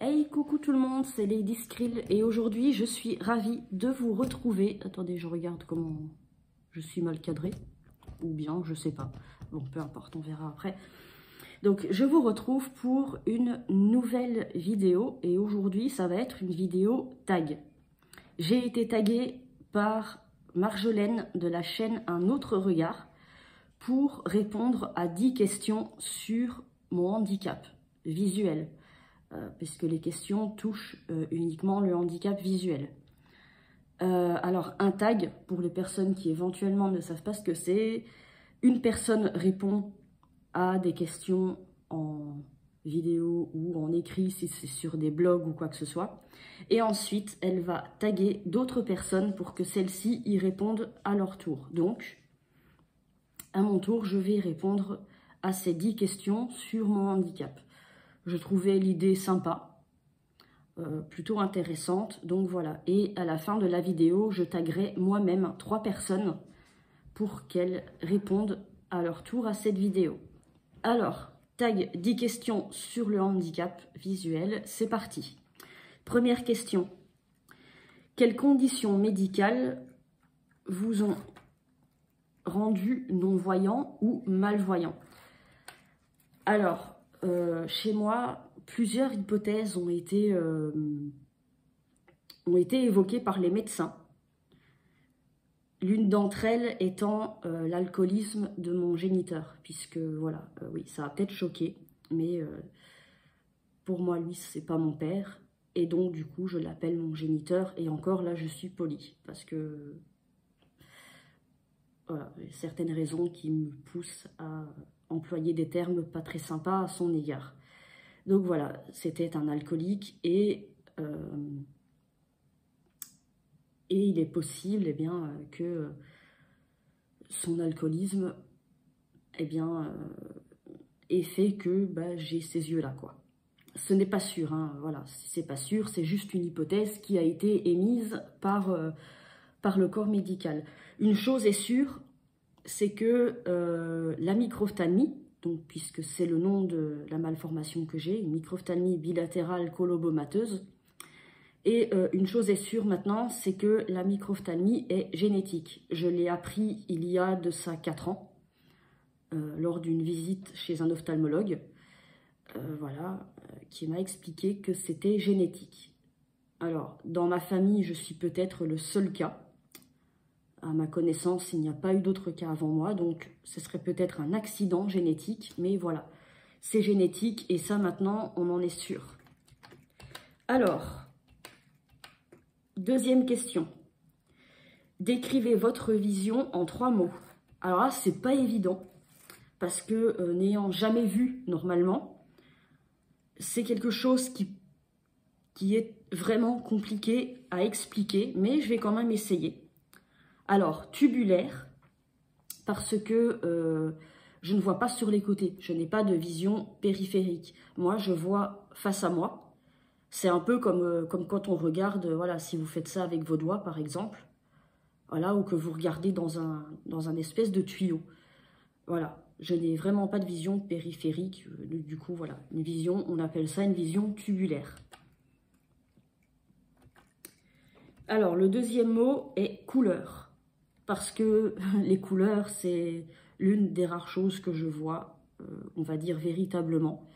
Hey, coucou tout le monde, c'est Lady Skrill et aujourd'hui je suis ravie de vous retrouver. Attendez, je regarde comment je suis mal cadrée, ou bien je sais pas. Bon, peu importe, on verra après. Donc je vous retrouve pour une nouvelle vidéo et aujourd'hui ça va être une vidéo tag. J'ai été taguée par Marjolaine de la chaîne Un autre regard pour répondre à 10 questions sur mon handicap visuel. Puisque les questions touchent uniquement le handicap visuel. Alors, un tag, pour les personnes qui éventuellement ne savent pas ce que c'est, une personne répond à des questions en vidéo ou en écrit, si c'est sur des blogs ou quoi que ce soit. Et ensuite, elle va taguer d'autres personnes pour que celles-ci y répondent à leur tour. Donc, à mon tour, je vais répondre à ces 10 questions sur mon handicap. Je trouvais l'idée sympa, plutôt intéressante, donc voilà. Et à la fin de la vidéo, je taguerai moi-même 3 personnes pour qu'elles répondent à leur tour à cette vidéo. Alors, tag 10 questions sur le handicap visuel, c'est parti. Première question. Quelles conditions médicales vous ont rendu non-voyant ou malvoyant? Alors, chez moi, plusieurs hypothèses ont été évoquées par les médecins. L'une d'entre elles étant l'alcoolisme de mon géniteur, puisque voilà, oui, ça a peut-être choqué, mais pour moi, lui, c'est pas mon père, et donc du coup, je l'appelle mon géniteur, et encore là, je suis polie, parce que voilà, il y a certaines raisons qui me poussent à employer des termes pas très sympas à son égard. Donc voilà, c'était un alcoolique et il est possible que son alcoolisme ait fait que j'ai ces yeux-là, quoi. Ce n'est pas sûr, hein, voilà, c'est pas sûr, c'est juste une hypothèse qui a été émise par le corps médical. Une chose est sûre, c'est que la microphtalmie, donc puisque c'est le nom de la malformation que j'ai, une microphtalmie bilatérale colobomateuse, et une chose est sûre maintenant, c'est que la microphtalmie est génétique. Je l'ai appris il y a de ça 4 ans, lors d'une visite chez un ophtalmologue, qui m'a expliqué que c'était génétique. Alors, dans ma famille, je suis peut-être le seul cas. À ma connaissance, il n'y a pas eu d'autres cas avant moi, donc ce serait peut-être un accident génétique, mais voilà, c'est génétique et ça maintenant, on en est sûr. Alors, deuxième question. Décrivez votre vision en 3 mots. Alors là, c'est pas évident, parce que n'ayant jamais vu normalement, c'est quelque chose qui est vraiment compliqué à expliquer, mais je vais quand même essayer. Alors, tubulaire, parce que je ne vois pas sur les côtés. Je n'ai pas de vision périphérique. Moi, je vois face à moi. C'est un peu comme quand on regarde, voilà, si vous faites ça avec vos doigts, par exemple, voilà, ou que vous regardez dans un espèce de tuyau. Voilà, je n'ai vraiment pas de vision périphérique. Du coup, voilà, une vision, on appelle ça une vision tubulaire. Alors, le deuxième mot est couleur. Parce que les couleurs, c'est l'une des rares choses que je vois, on va dire véritablement.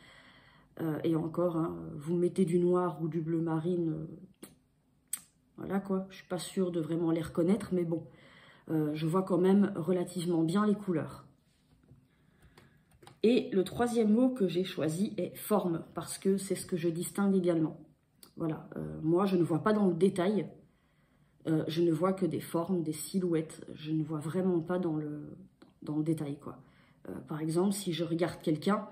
Et encore, hein, vous mettez du noir ou du bleu marine, voilà quoi, je suis pas sûre de vraiment les reconnaître, mais bon, je vois quand même relativement bien les couleurs. Et le troisième mot que j'ai choisi est forme, parce que c'est ce que je distingue également. Voilà, moi je ne vois pas dans le détail. Je ne vois que des formes, des silhouettes. Je ne vois vraiment pas dans le détail, quoi. Par exemple, si je regarde quelqu'un,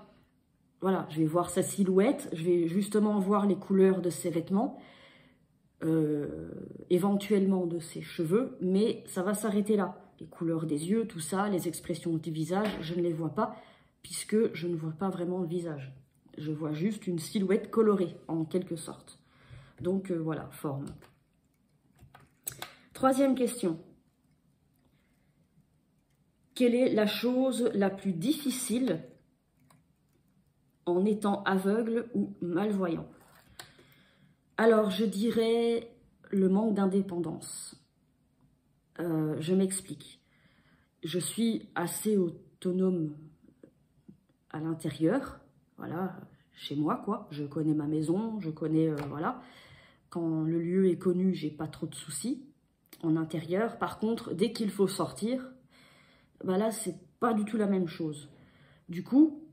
voilà, je vais voir sa silhouette, je vais justement voir les couleurs de ses vêtements, éventuellement de ses cheveux, mais ça va s'arrêter là. Les couleurs des yeux, tout ça, les expressions du visage, je ne les vois pas, puisque je ne vois pas vraiment le visage. Je vois juste une silhouette colorée, en quelque sorte. Donc voilà, forme. Troisième question. Quelle est la chose la plus difficile en étant aveugle ou malvoyant? Alors, je dirais le manque d'indépendance. Je m'explique. Je suis assez autonome à l'intérieur, voilà, chez moi, quoi. Je connais ma maison, je connais, voilà. Quand le lieu est connu, j'ai pas trop de soucis en intérieur. Par contre, dès qu'il faut sortir, bah là, c'est pas du tout la même chose. Du coup,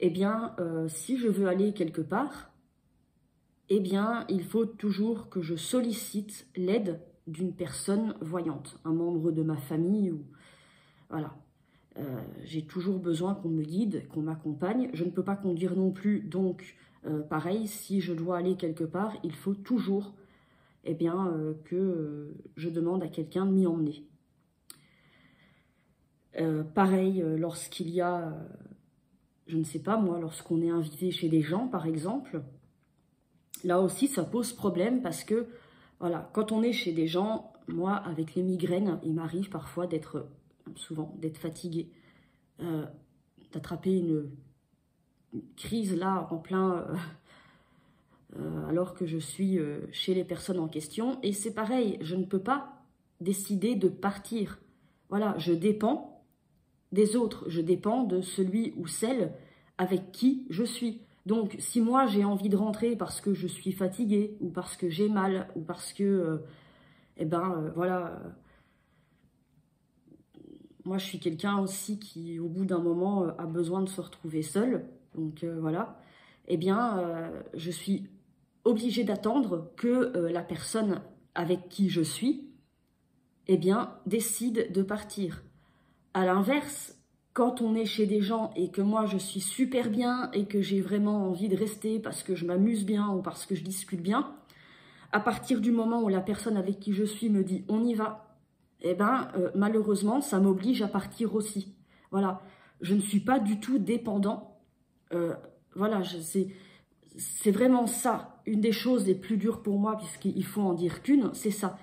eh bien, si je veux aller quelque part, eh bien, il faut toujours que je sollicite l'aide d'une personne voyante, un membre de ma famille ou voilà. J'ai toujours besoin qu'on me guide, qu'on m'accompagne. Je ne peux pas conduire non plus, donc pareil, si je dois aller quelque part, il faut toujours eh bien, que je demande à quelqu'un de m'y emmener. Pareil, lorsqu'il y a, je ne sais pas moi, lorsqu'on est invité chez des gens par exemple, là aussi ça pose problème parce que, voilà, quand on est chez des gens, moi avec les migraines, il m'arrive parfois souvent d'être fatiguée. D'attraper une crise là en plein alors que je suis chez les personnes en question. Et c'est pareil, je ne peux pas décider de partir. Voilà, je dépends des autres, je dépends de celui ou celle avec qui je suis. Donc si moi j'ai envie de rentrer parce que je suis fatiguée ou parce que j'ai mal ou parce que voilà, moi je suis quelqu'un aussi qui au bout d'un moment a besoin de se retrouver seul. Donc voilà, eh bien je suis obligée d'attendre que la personne avec qui je suis, eh bien, décide de partir. À l'inverse, quand on est chez des gens et que moi je suis super bien et que j'ai vraiment envie de rester parce que je m'amuse bien ou parce que je discute bien, à partir du moment où la personne avec qui je suis me dit on y va, eh ben malheureusement ça m'oblige à partir aussi. Voilà, je ne suis pas du tout dépendant. Voilà, c'est vraiment ça, une des choses les plus dures pour moi, puisqu'il faut en dire qu'une, c'est ça.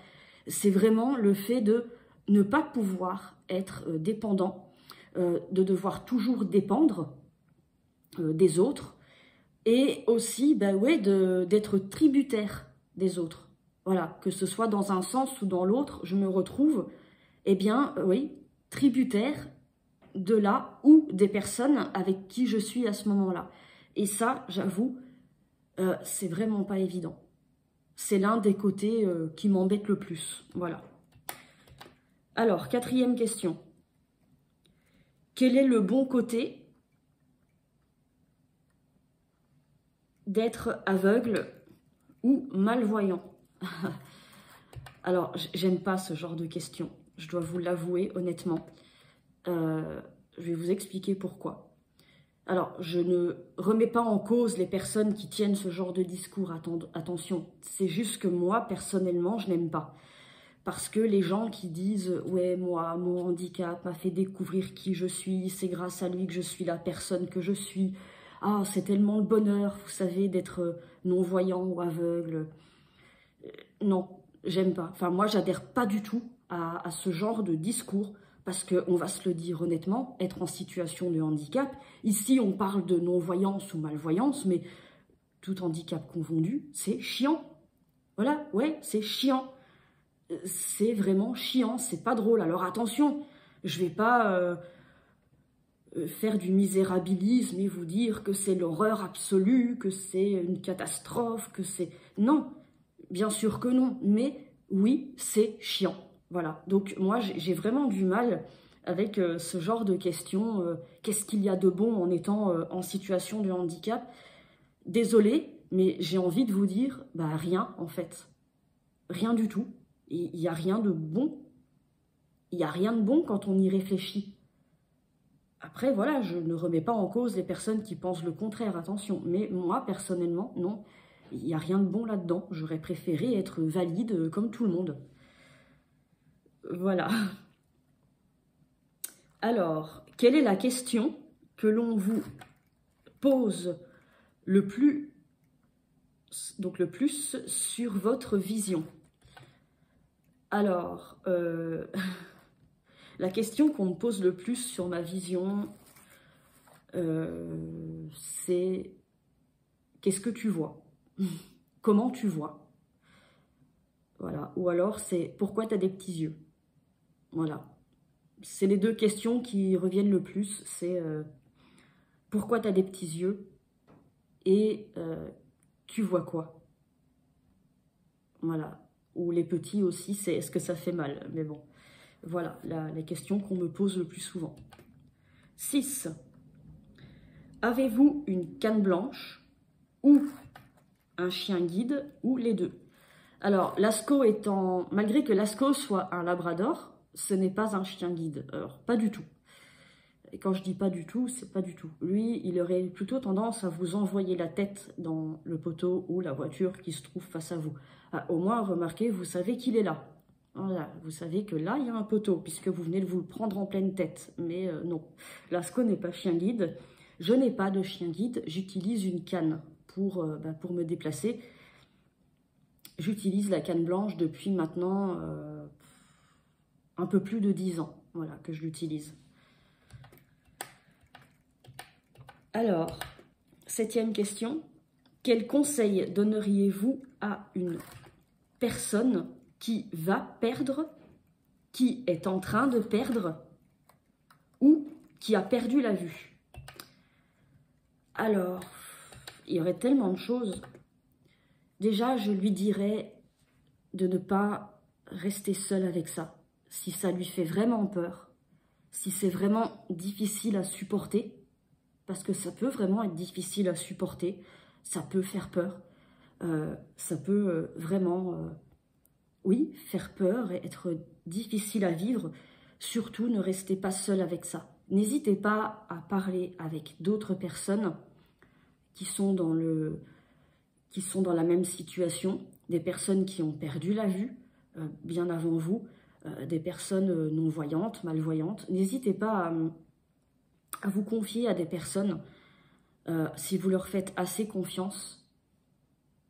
C'est vraiment le fait de ne pas pouvoir être dépendant, de devoir toujours dépendre des autres, et aussi, ben ouais, d'être tributaire des autres. Voilà, que ce soit dans un sens ou dans l'autre, je me retrouve, eh bien, oui, tributaire de là ou des personnes avec qui je suis à ce moment-là. Et ça, j'avoue, c'est vraiment pas évident. C'est l'un des côtés qui m'embête le plus. Voilà. Alors, quatrième question. Quel est le bon côté d'être aveugle ou malvoyant? Alors, j'aime pas ce genre de questions. Je dois vous l'avouer honnêtement. Je vais vous expliquer pourquoi. Alors, je ne remets pas en cause les personnes qui tiennent ce genre de discours, attention. C'est juste que moi, personnellement, je n'aime pas. Parce que les gens qui disent « Ouais, moi, mon handicap m'a fait découvrir qui je suis, c'est grâce à lui que je suis la personne que je suis. Ah, c'est tellement le bonheur, vous savez, d'être non-voyant ou aveugle. » Non, j'aime pas. Enfin, moi, j'adhère pas du tout à ce genre de discours. Parce qu'on va se le dire honnêtement, être en situation de handicap, ici on parle de non-voyance ou malvoyance, mais tout handicap confondu, c'est chiant. Voilà, ouais, c'est chiant. C'est vraiment chiant, c'est pas drôle. Alors attention, je vais pas faire du misérabilisme et vous dire que c'est l'horreur absolue, que c'est une catastrophe, que c'est... Non, bien sûr que non, mais oui, c'est chiant. Voilà, donc moi j'ai vraiment du mal avec ce genre de questions. Qu'est-ce qu'il y a de bon en étant en situation de handicap? Désolée, mais j'ai envie de vous dire, bah rien en fait. Rien du tout. Il n'y a rien de bon. Il n'y a rien de bon quand on y réfléchit. Après, voilà, je ne remets pas en cause les personnes qui pensent le contraire, attention. Mais moi, personnellement, non, il n'y a rien de bon là-dedans. J'aurais préféré être valide comme tout le monde. Voilà. Alors, quelle est la question que l'on vous pose le plus sur votre vision? Alors, la question qu'on me pose le plus sur ma vision, c'est « Qu'est-ce que tu vois ?» comment tu vois. Voilà. Ou alors c'est pourquoi tu as des petits yeux. Voilà. C'est les deux questions qui reviennent le plus. C'est pourquoi tu as des petits yeux et tu vois quoi. Voilà. Ou les petits aussi, c'est est-ce que ça fait mal. Mais bon, voilà les questions qu'on me pose le plus souvent. 6. Avez-vous une canne blanche ou un chien guide ou les deux? Alors, Lascaux étant... Malgré que Lascaux soit un labrador, ce n'est pas un chien guide. Alors, pas du tout. Et quand je dis pas du tout, c'est pas du tout. Lui, il aurait plutôt tendance à vous envoyer la tête dans le poteau ou la voiture qui se trouve face à vous. Ah, au moins, remarquez, vous savez qu'il est là. Voilà, vous savez que là, il y a un poteau, puisque vous venez de vous le prendre en pleine tête. Mais non, Lascaux n'est pas chien guide. Je n'ai pas de chien guide, j'utilise une canne pour me déplacer. J'utilise la canne blanche depuis maintenant un peu plus de 10 ans, voilà, que je l'utilise. Alors, 7e question. Quel conseil donneriez-vous à une personne qui va perdre, qui est en train de perdre ou qui a perdu la vue? Alors, il y aurait tellement de choses. Déjà, je lui dirais de ne pas rester seul avec ça. Si ça lui fait vraiment peur, si c'est vraiment difficile à supporter, parce que ça peut vraiment être difficile à supporter, ça peut faire peur, ça peut vraiment, oui, faire peur et être difficile à vivre. Surtout, ne restez pas seul avec ça. N'hésitez pas à parler avec d'autres personnes qui sont dans la même situation, des personnes qui ont perdu la vue bien avant vous, des personnes non-voyantes, malvoyantes. N'hésitez pas à vous confier à des personnes si vous leur faites assez confiance.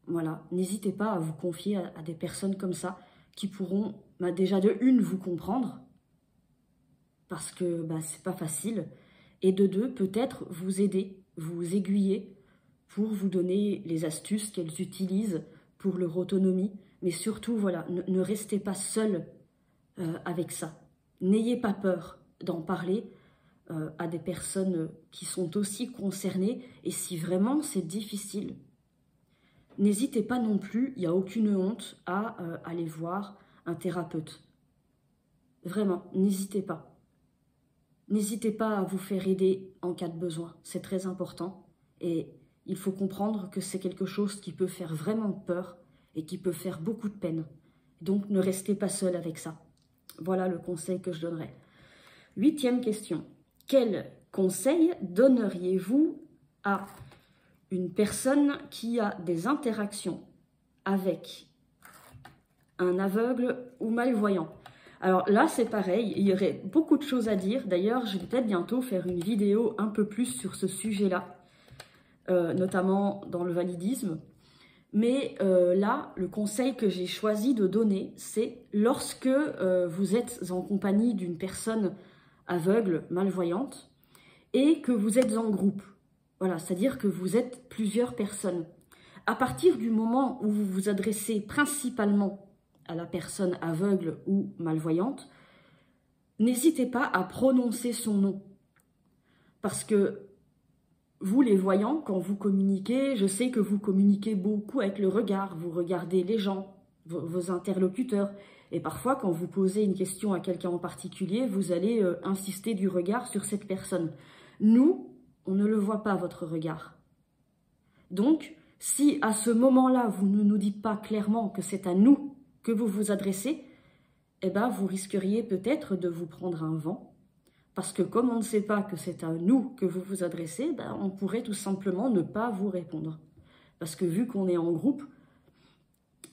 Voilà, n'hésitez pas à vous confier à des personnes comme ça qui pourront déjà de une vous comprendre parce que c'est pas facile et de deux peut-être vous aider, vous aiguiller pour vous donner les astuces qu'elles utilisent pour leur autonomie. Mais surtout, voilà, ne restez pas seul avec ça. N'ayez pas peur d'en parler à des personnes qui sont aussi concernées. Et si vraiment c'est difficile, n'hésitez pas non plus, il n'y a aucune honte à aller voir un thérapeute. Vraiment, n'hésitez pas. N'hésitez pas à vous faire aider en cas de besoin. C'est très important. Et il faut comprendre que c'est quelque chose qui peut faire vraiment peur et qui peut faire beaucoup de peine. Donc, ne restez pas seul avec ça. Voilà le conseil que je donnerais. 8e question. Quel conseil donneriez-vous à une personne qui a des interactions avec un aveugle ou malvoyant? Alors là, c'est pareil, il y aurait beaucoup de choses à dire. D'ailleurs, je vais peut-être bientôt faire une vidéo un peu plus sur ce sujet-là, notamment dans le validisme. Mais là, le conseil que j'ai choisi de donner, c'est lorsque vous êtes en compagnie d'une personne aveugle, malvoyante, et que vous êtes en groupe. Voilà, c'est-à-dire que vous êtes plusieurs personnes. À partir du moment où vous vous adressez principalement à la personne aveugle ou malvoyante, n'hésitez pas à prononcer son nom. Parce que vous, les voyants, quand vous communiquez, je sais que vous communiquez beaucoup avec le regard. Vous regardez les gens, vos interlocuteurs. Et parfois, quand vous posez une question à quelqu'un en particulier, vous allez insister du regard sur cette personne. Nous, on ne le voit pas, votre regard. Donc, si à ce moment-là, vous ne nous dites pas clairement que c'est à nous que vous vous adressez, eh ben, vous risqueriez peut-être de vous prendre un vent. Parce que comme on ne sait pas que c'est à nous que vous vous adressez, ben, on pourrait tout simplement ne pas vous répondre. Parce que vu qu'on est en groupe,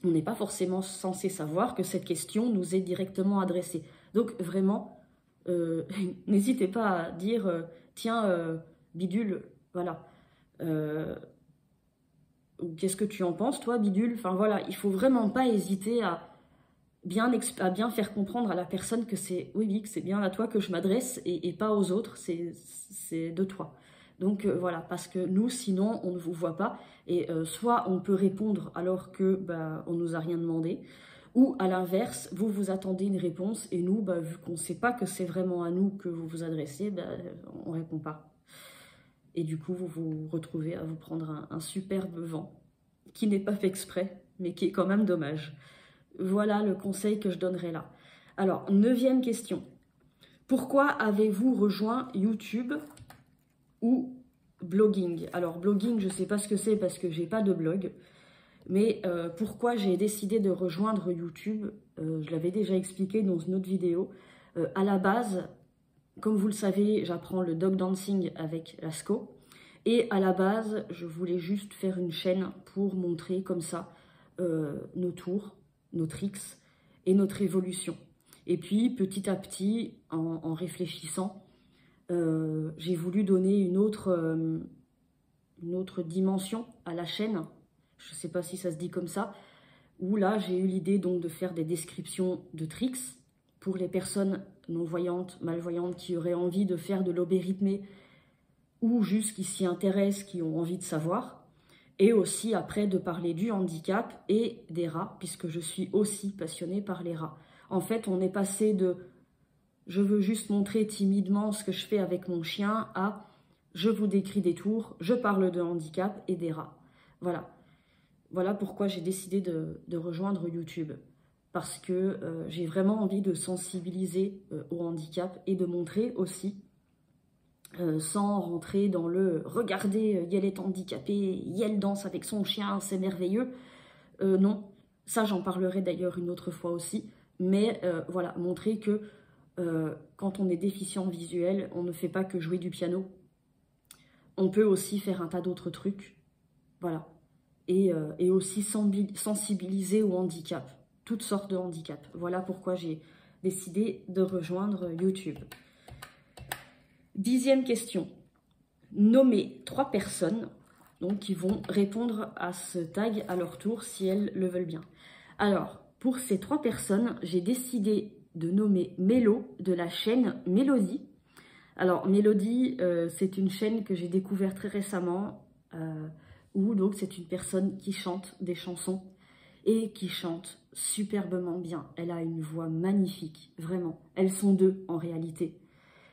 on n'est pas forcément censé savoir que cette question nous est directement adressée. Donc vraiment, n'hésitez pas à dire tiens, bidule, voilà. Qu'est-ce que tu en penses, toi, bidule? Enfin voilà, il faut vraiment pas hésiter à bien faire comprendre à la personne que c'est, oui, que c'est bien à toi que je m'adresse et pas aux autres, c'est de toi. Donc voilà, parce que nous, sinon, on ne vous voit pas. Et soit on peut répondre alors que on nous a rien demandé, ou à l'inverse, vous vous attendez une réponse et nous, vu qu'on ne sait pas que c'est vraiment à nous que vous vous adressez, on ne répond pas. Et du coup, vous vous retrouvez à vous prendre un superbe vent qui n'est pas fait exprès, mais qui est quand même dommage. Voilà le conseil que je donnerais là. Alors, 9e question. Pourquoi avez-vous rejoint YouTube ou blogging? Alors, blogging, je ne sais pas ce que c'est parce que j'ai pas de blog. Mais pourquoi j'ai décidé de rejoindre YouTube, je l'avais déjà expliqué dans une autre vidéo. À la base, comme vous le savez, j'apprends le dog dancing avec Lasco. Et à la base, je voulais juste faire une chaîne pour montrer comme ça nos tours, nos tricks et notre évolution. Et puis, petit à petit, en réfléchissant, j'ai voulu donner une autre dimension à la chaîne. Je ne sais pas si ça se dit comme ça. Où là, j'ai eu l'idée donc de faire des descriptions de tricks pour les personnes non-voyantes, malvoyantes, qui auraient envie de faire de l'obé rythmé ou juste qui s'y intéressent, qui ont envie de savoir. Et aussi après de parler du handicap et des rats, puisque je suis aussi passionnée par les rats. En fait, on est passé de « je veux juste montrer timidement ce que je fais avec mon chien » à « je vous décris des tours, je parle de handicap et des rats ». Voilà. Voilà pourquoi j'ai décidé de rejoindre YouTube. Parce que j'ai vraiment envie de sensibiliser au handicap et de montrer aussi, sans rentrer dans le « regardez, Yel est handicapée, Yel danse avec son chien, c'est merveilleux ». Non, ça j'en parlerai d'ailleurs une autre fois aussi. Mais voilà, montrer que quand on est déficient visuel, on ne fait pas que jouer du piano. On peut aussi faire un tas d'autres trucs. Voilà. Et aussi sensibiliser au handicap, toutes sortes de handicaps. Voilà pourquoi j'ai décidé de rejoindre YouTube. 10e question. Nommez 3 personnes donc, qui vont répondre à ce tag à leur tour si elles le veulent bien. Alors, pour ces 3 personnes, j'ai décidé de nommer Mélo de la chaîne Mélodie. Alors, Mélodie, c'est une chaîne que j'ai découverte très récemment, où donc c'est une personne qui chante des chansons et qui chante superbement bien. Elle a une voix magnifique, vraiment. Elles sont 2 en réalité.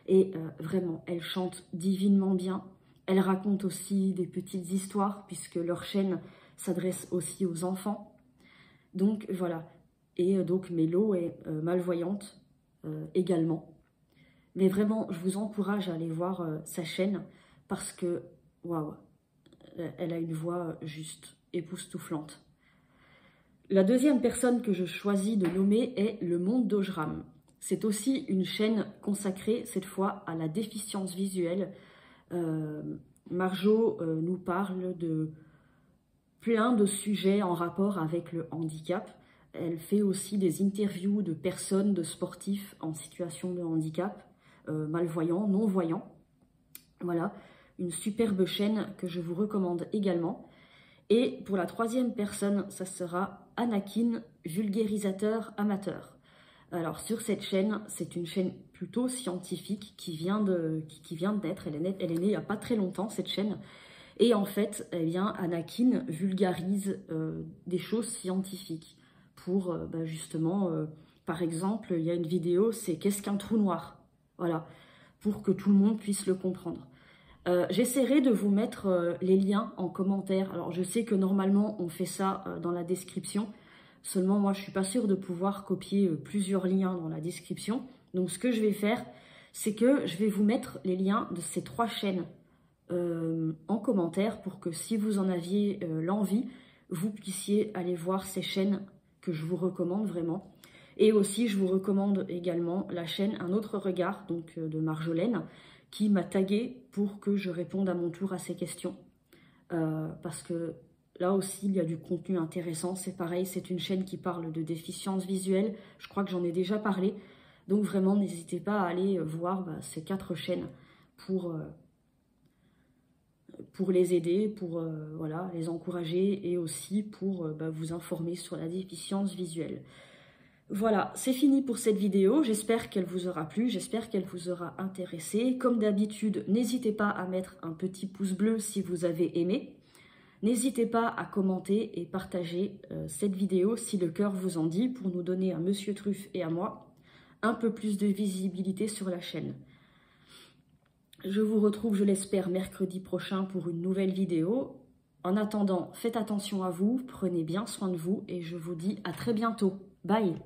Et vraiment, elle chante divinement bien. Elle raconte aussi des petites histoires, puisque leur chaîne s'adresse aussi aux enfants. Donc voilà. Et donc Mélo est malvoyante également. Mais vraiment, je vous encourage à aller voir sa chaîne, parce que, waouh, elle a une voix juste époustouflante. La 2e personne que je choisis de nommer est Le Monde d'Ojram. C'est aussi une chaîne consacrée, cette fois, à la déficience visuelle. Marjo nous parle de plein de sujets en rapport avec le handicap. Elle fait aussi des interviews de personnes, de sportifs en situation de handicap, malvoyants, non-voyants. Voilà, une superbe chaîne que je vous recommande également. Et pour la 3e personne, ça sera Anakin, vulgarisateur amateur. Alors sur cette chaîne, c'est une chaîne plutôt scientifique qui vient d'être, elle est née il n'y a pas très longtemps cette chaîne. Et en fait, eh bien, Anakin vulgarise des choses scientifiques pour justement, par exemple, il y a une vidéo, c'est « Qu'est-ce qu'un trou noir ?» Voilà, pour que tout le monde puisse le comprendre. J'essaierai de vous mettre les liens en commentaire. Alors, je sais que normalement, on fait ça dans la description. Seulement, moi, je ne suis pas sûre de pouvoir copier plusieurs liens dans la description. Donc, ce que je vais faire, c'est que je vais vous mettre les liens de ces 3 chaînes en commentaire pour que si vous en aviez l'envie, vous puissiez aller voir ces chaînes que je vous recommande vraiment. Et aussi, je vous recommande également la chaîne Un autre regard, donc de Marjolaine, qui m'a tagué pour que je réponde à mon tour à ces questions. Parce que là aussi, il y a du contenu intéressant. C'est pareil, c'est une chaîne qui parle de déficience visuelle. Je crois que j'en ai déjà parlé. Donc vraiment, n'hésitez pas à aller voir ces 4 chaînes pour les aider, pour voilà, les encourager et aussi pour vous informer sur la déficience visuelle. Voilà, c'est fini pour cette vidéo. J'espère qu'elle vous aura plu, j'espère qu'elle vous aura intéressé. Comme d'habitude, n'hésitez pas à mettre un petit pouce bleu si vous avez aimé. N'hésitez pas à commenter et partager cette vidéo si le cœur vous en dit pour nous donner à Monsieur Truffe et à moi un peu plus de visibilité sur la chaîne. Je vous retrouve, je l'espère, mercredi prochain pour une nouvelle vidéo. En attendant, faites attention à vous, prenez bien soin de vous et je vous dis à très bientôt. Bye!